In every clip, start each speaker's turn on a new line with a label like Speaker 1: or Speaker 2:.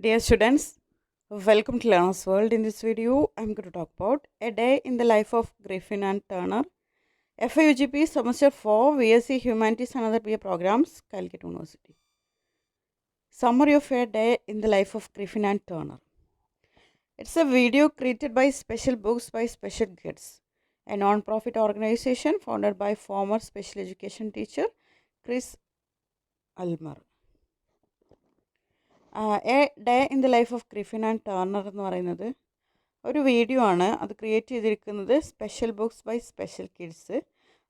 Speaker 1: Dear students, welcome to Learner's World. In this video, I'm going to talk about a day in the life of Griffin and Turner, FIUGP Semester 4, VSc Humanities and Other PA Programs, Calicut University. Summary of a day in the life of Griffin and Turner. It's a video created by Special Books by Special Kids, a non-profit organization founded by former special education teacher Chris Ulmer. A day in the life of Griffin and Turner എന്ന് പറയുന്നത് ഒരു video ആണ്. അത് create ചെയ്തിരിക്കുന്നത് special books by special kids,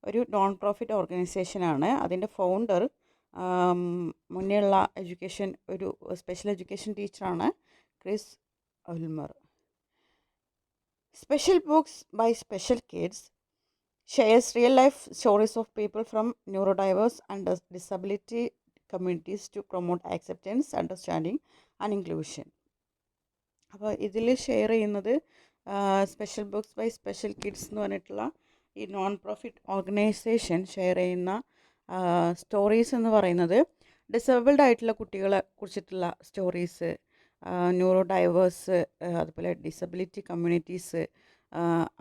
Speaker 1: ഒരു non profit ഓർഗനൈസേഷനാണ്. അതിൻ്റെ founder മുന്നേയുള്ള ഒരു സ്പെഷ്യൽ എഡ്യൂക്കേഷൻ ടീച്ചറാണ്, Chris Ulmer. Special books by special kids shares real life stories of people from neurodiverse and disability communities to promote acceptance, understanding and inclusion. അപ്പോൾ ഇതിൽ share ചെയ്യുന്നത് special books by special kids എന്ന് പറഞ്ഞിട്ടുള്ള ഈ non profit organisation share ചെയ്യുന്ന stories എന്ന് പറയുന്നത് disabled ആയിട്ടുള്ള കുട്ടികളെ കുറിച്ചിട്ടുള്ള സ്റ്റോറീസ്, ന്യൂറോ ഡൈവേഴ്സ്, അതുപോലെ ഡിസബിലിറ്റി കമ്മ്യൂണിറ്റീസ്,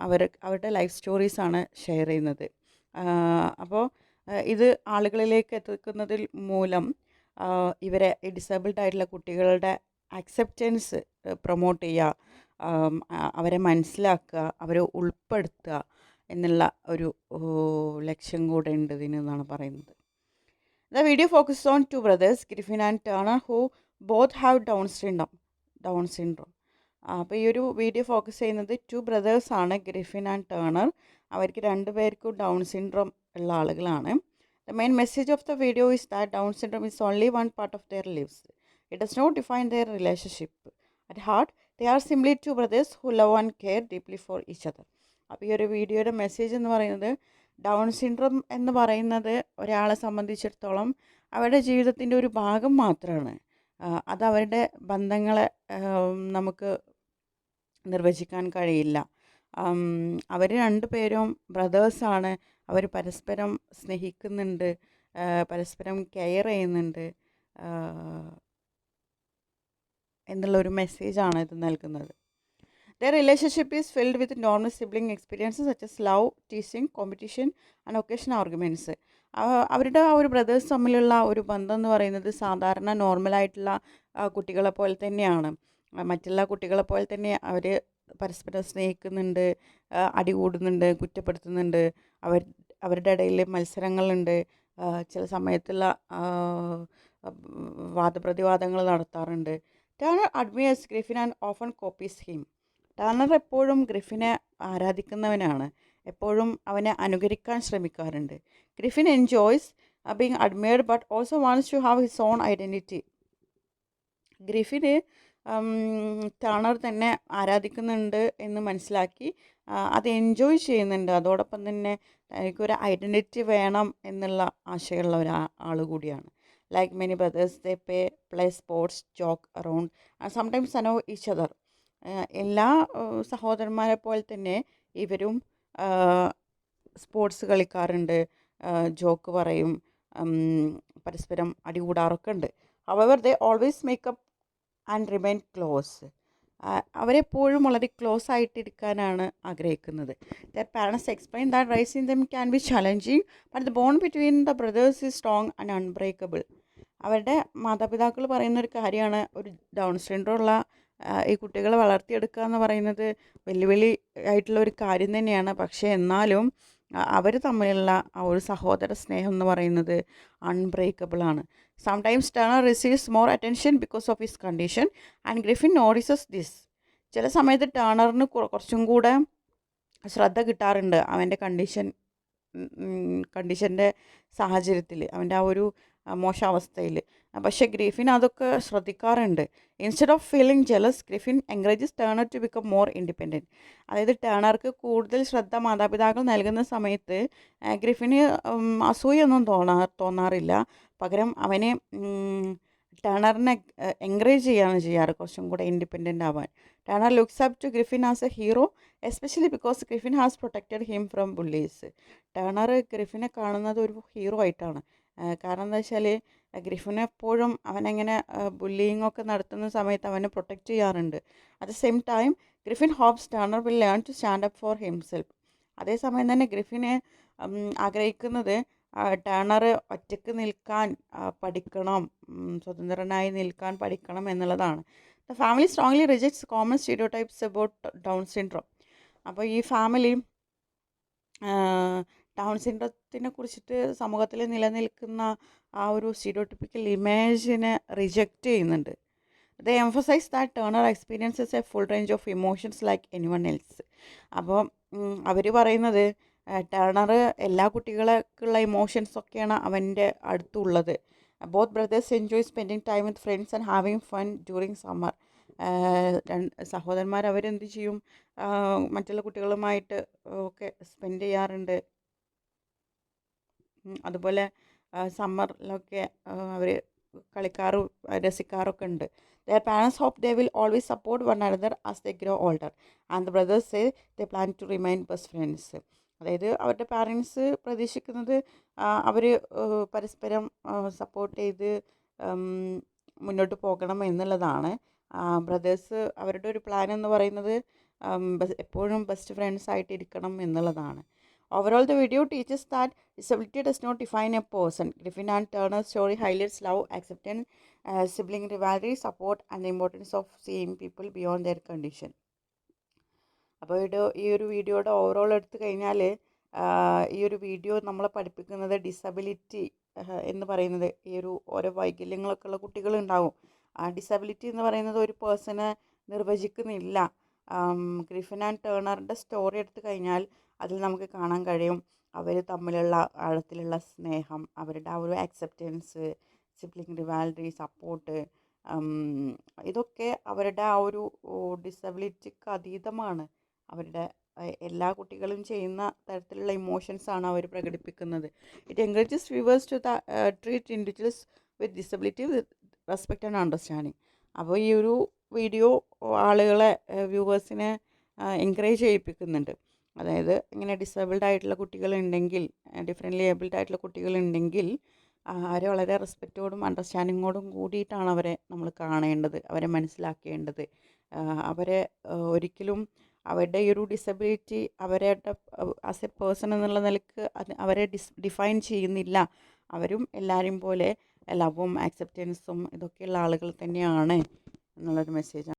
Speaker 1: അവരുടെ ലൈഫ് സ്റ്റോറീസാണ് ഷെയർ ചെയ്യുന്നത്. അപ്പോൾ ഇത് ആളുകളിലേക്ക് എത്തിക്കുന്നതിൽ മൂലം ഇവരെ ഈ ഡിസേബിൾഡ് ആയിട്ടുള്ള കുട്ടികളുടെ അക്സെപ്റ്റൻസ് പ്രൊമോട്ട് ചെയ്യുക, അവരെ മനസ്സിലാക്കുക, അവരെ ഉൾപ്പെടുത്തുക എന്നുള്ള ഒരു ലക്ഷ്യം കൂടെ ഉണ്ട് ഇതിനെന്നാണ് പറയുന്നത്. The video focus on to brothers Griffin and turner who both have down syndrome. അപ്പോൾ ഈ ഒരു വീഡിയോ ഫോക്കസ് ചെയ്യുന്നത് 2 ബ്രദേഴ്സാണ്, ഗ്രിഫിൻ ആൻഡ് ടേർണർ. അവർക്ക് 2 പേർക്കും ഡൗൺ സിൻഡ്രോം ഉള്ള ആളുകളാണ്. The main message of the video is that Down syndrome is only one part of their lives. It does not define their relationship. At heart, they are simply 2 brothers who love and care deeply for each other. അപ്പോൾ ഈ ഒരു വീഡിയോയുടെ message എന്ന് പറയുന്നത്, down syndrome എന്ന് പറയുന്നത് ഒരാളെ സംബന്ധിച്ചിടത്തോളം അവരുടെ ജീവിതത്തിൻ്റെ ഒരു ഭാഗം മാത്രമാണ്. അത് അവരുടെ ബന്ധങ്ങളെ നമുക്ക് നിർവചിക്കാൻ കഴിയില്ല. അവർ 2 പേരും ബ്രദേഴ്സാണ്. അവർ പരസ്പരം സ്നേഹിക്കുന്നുണ്ട്, പരസ്പരം കെയർ ചെയ്യുന്നുണ്ട് എന്നുള്ളൊരു മെസ്സേജാണ് ഇത് നൽകുന്നത്. Their relationship is filled with normal sibling experiences such as love, teasing, competition and occasional arguments. അവരുടെ ആ ഒരു ബ്രദേഴ്സ് തമ്മിലുള്ള ഒരു ബന്ധം എന്ന് പറയുന്നത് സാധാരണ നോർമലായിട്ടുള്ള കുട്ടികളെ പോലെ തന്നെയാണ്. മറ്റുള്ള കുട്ടികളെ പോലെ തന്നെ അവർ പരസ്പരം സ്നേഹിക്കുന്നുണ്ട്, അടികൂടുന്നുണ്ട്, കുറ്റപ്പെടുത്തുന്നുണ്ട്, അവരുടെ ഇടയിൽ മത്സരങ്ങളുണ്ട്, ചില സമയത്തുള്ള വാദപ്രതിവാദങ്ങൾ നടത്താറുണ്ട്. Turner admires Griffin and often copies him. Turner എപ്പോഴും ഗ്രിഫിനെ ആരാധിക്കുന്നവനാണ്, എപ്പോഴും അവനെ അനുകരിക്കാൻ ശ്രമിക്കാറുണ്ട്. Griffin enjoys being admired but also wants to have his own identity. ഗ്രിഫിന് ടേർണർ തന്നെ ആരാധിക്കുന്നുണ്ട് എന്ന് മനസ്സിലാക്കി അത് എൻജോയ് ചെയ്യുന്നുണ്ട്. അതോടൊപ്പം തന്നെ എനിക്കൊരു ഐഡൻറ്റിറ്റി വേണം എന്നുള്ള ആശയമുള്ള ഒരാൾ കൂടിയാണ്. Like many brothers they play sports, joke around and sometimes annoy each other. എല്ലാ സഹോദരന്മാരെ പോലെ തന്നെ ഇവരും സ്പോർട്സ് കളിക്കാറുണ്ട്, ജോക്ക് പറയും, പരസ്പരം അടികൂടാറൊക്കെ ഉണ്ട്. However they always make up and remain close. അവരെപ്പോഴും വളരെ ക്ലോസ് ആയിട്ടിരിക്കാനാണ് ആഗ്രഹിക്കുന്നത്. Their parents explain that raising them can be challenging but the bond between the brothers is strong and unbreakable. അവരുടെ മാതാപിതാക്കൾ പറയുന്നൊരു കാര്യമാണ്, ഒരു ഡൗൺ സിൻഡ്രോം ഉള്ള ഈ കുട്ടികളെ വളർത്തിയെടുക്കുക എന്ന് പറയുന്നത് വെല്ലുവിളി ആയിട്ടുള്ള ഒരു കാര്യം തന്നെയാണ്. പക്ഷേ എന്നാലും അവർ തമ്മിലുള്ള ആ ഒരു സഹോദര സ്നേഹം എന്ന് പറയുന്നത് അൺബ്രേക്കബിളാണ്. Sometimes Turner receives more attention because of his condition and Griffin notices this. ചില സമയത്ത് ടേർണറിന് കുറച്ചും കൂടെ ശ്രദ്ധ കിട്ടാറുണ്ട് അവൻ്റെ കണ്ടീഷൻ്റെ സാഹചര്യത്തിൽ, അവൻ്റെ ആ ഒരു മോശാവസ്ഥയിൽ. പക്ഷേ ഗ്രിഫിൻ അതൊക്കെ ശ്രദ്ധിക്കാറുണ്ട്. Instead of feeling jealous, Griffin encourages Turner to become more independent. അതായത് ടേർണർക്ക് കൂടുതൽ ശ്രദ്ധ മാതാപിതാക്കൾ നൽകുന്ന സമയത്ത് ഗ്രിഫിന് അസൂയൊന്നും തോന്നാറില്ല. പകരം അവനെ ടേർണറിനെ എൻകറേജ് ചെയ്യുകയാണ് ചെയ്യാറ്, കുറച്ചും കൂടെ ഇൻഡിപെൻഡൻ്റ് ആവാൻ. Turner looks up to Griffin as a hero, especially because Griffin has protected him from bullies. Turner ഗ്രിഫിനെ കാണുന്നത് ഒരു ഹീറോ ആയിട്ടാണ്. കാരണം എന്താ വെച്ചാൽ ഗ്രിഫിൻ എപ്പോഴും അവനങ്ങനെ ബുള്ളിയിങ് ഒക്കെ നടത്തുന്ന സമയത്ത് അവനെ പ്രൊട്ടക്റ്റ് ചെയ്യാറുണ്ട്. At the same time Griffin hopes Turner will learn to stand up for himself. അതേസമയം തന്നെ ഗ്രിഫിന് ആഗ്രഹിക്കുന്നത് ടേണർ ഒറ്റയ്ക്ക് നിൽക്കാൻ പഠിക്കണം, സ്വതന്ത്രനായി നിൽക്കാൻ പഠിക്കണം എന്നുള്ളതാണ്. The family strongly rejects common stereotypes about down syndrome. അപ്പോൾ ഈ ഫാമിലി ഡൗൺ സിൻഡ്രോത്തിനെ കുറിച്ചിട്ട് സമൂഹത്തിൽ നിലനിൽക്കുന്ന ആ ഒരു സ്റ്റീരിയോടിപ്പിക്കൽ ഇമേജിനെ റിജക്റ്റ് ചെയ്യുന്നുണ്ട്. They emphasise that Turner experiences a full range of emotions like anyone else. അപ്പോൾ അവർ പറയുന്നത് ടേണർ എല്ലാ കുട്ടികൾക്കുള്ള ഇമോഷൻസൊക്കെയാണ് അവൻ്റെ അടുത്തുള്ളത്. Both brothers enjoy spending time with friends and having fun during summer. സഹോദരന്മാർ അവരെന്ത് ചെയ്യും, മറ്റുള്ള കുട്ടികളുമായിട്ട് ഒക്കെ സ്പെൻഡ് ചെയ്യാറുണ്ട്. അതുപോലെ സമ്മറിലൊക്കെ അവർ കളിക്കാറും രസിക്കാറൊക്കെ ഉണ്ട്. Their parents hope they will always support one another as they grow older, and the brothers say they plan to remain best friends. അതായത് അവരുടെ പാരൻസ് പ്രതീക്ഷിക്കുന്നത് അവർ പരസ്പരം സപ്പോർട്ട് ചെയ്ത് മുന്നോട്ട് പോകണം എന്നുള്ളതാണ്. ബ്രദേഴ്സ് അവരുടെ ഒരു പ്ലാൻ എന്ന് പറയുന്നത് എപ്പോഴും ബെസ്റ്റ് ഫ്രണ്ട്സ് ആയിട്ട് ഇരിക്കണം എന്നുള്ളതാണ്. Overall, the video teaches that disability does not define a person. Griffin and Turner's story highlights love, acceptance, sibling rivalry, support, and the importance of seeing people beyond their condition. അപ്പോൾ ഈ ഒരു വീഡിയോയുടെ overall എടുത്തു കഴിഞ്ഞാൽ ഈ ഒരു video നമ്മളെ പഠിപ്പിക്കുന്നത് ഡിസബിലിറ്റി എന്ന് പറയുന്നത് ഈ ഒരു ഓരോ വൈകല്യങ്ങളൊക്കെ ഉള്ള കുട്ടികളുണ്ടാവും. ആ ഡിസബിലിറ്റി എന്ന് പറയുന്നത് ഒരു പേഴ്സണെ നിർവചിക്കുന്നില്ല. ഗ്രിഫിൻ ആൻഡ് ടേണറിൻ്റെ സ്റ്റോറി എടുത്തു കഴിഞ്ഞാൽ അതിൽ നമുക്ക് കാണാൻ കഴിയും അവർ തമ്മിലുള്ള ആഴത്തിലുള്ള സ്നേഹം, അവരുടെ ആ ഒരു ആക്സെപ്റ്റൻസ്, സിബ്ലിംഗ് റിവാൽറി, സപ്പോർട്ട്, ഇതൊക്കെ അവരുടെ ആ ഒരു ഡിസബിലിറ്റിക്ക് അതീതമാണ്. അവരുടെ എല്ലാ കുട്ടികളും ചെയ്യുന്ന തരത്തിലുള്ള ഇമോഷൻസാണ് അവർ പ്രകടിപ്പിക്കുന്നത്. It encourages viewers to treat individuals with disability with respect and understanding. അപ്പോൾ ഈ ഒരു വീഡിയോ ആളുകളെ വ്യൂവേഴ്സിനെ എൻകറേജ് ചെയ്യിപ്പിക്കുന്നുണ്ട്. അതായത് ഇങ്ങനെ ഡിസേബിൾഡ് ആയിട്ടുള്ള കുട്ടികളുണ്ടെങ്കിൽ, ഡിഫറെൻ്റ്ലി ഏബിൾഡ് ആയിട്ടുള്ള കുട്ടികളുണ്ടെങ്കിൽ അവരെ വളരെ റെസ്പെക്റ്റോടും അണ്ടർസ്റ്റാൻഡിങ്ങോടും കൂടിയിട്ടാണ് അവരെ നമ്മൾ കാണേണ്ടത്, അവരെ മനസ്സിലാക്കേണ്ടത്. അവരെ ഒരിക്കലും അവരുടെ ഈ ഒരു ഡിസബിലിറ്റി അവരുടെ ആസ് എ പേഴ്സൺ എന്നുള്ള നിലക്ക് അവരെ ഡിഫൈൻ ചെയ്യുന്നില്ല. അവരും എല്ലാവരെയും പോലെ ലവും ആക്സെപ്റ്റൻസും ഇതൊക്കെയുള്ള ആളുകൾ തന്നെയാണ് എന്നുള്ളൊരു മെസ്സേജാണ്.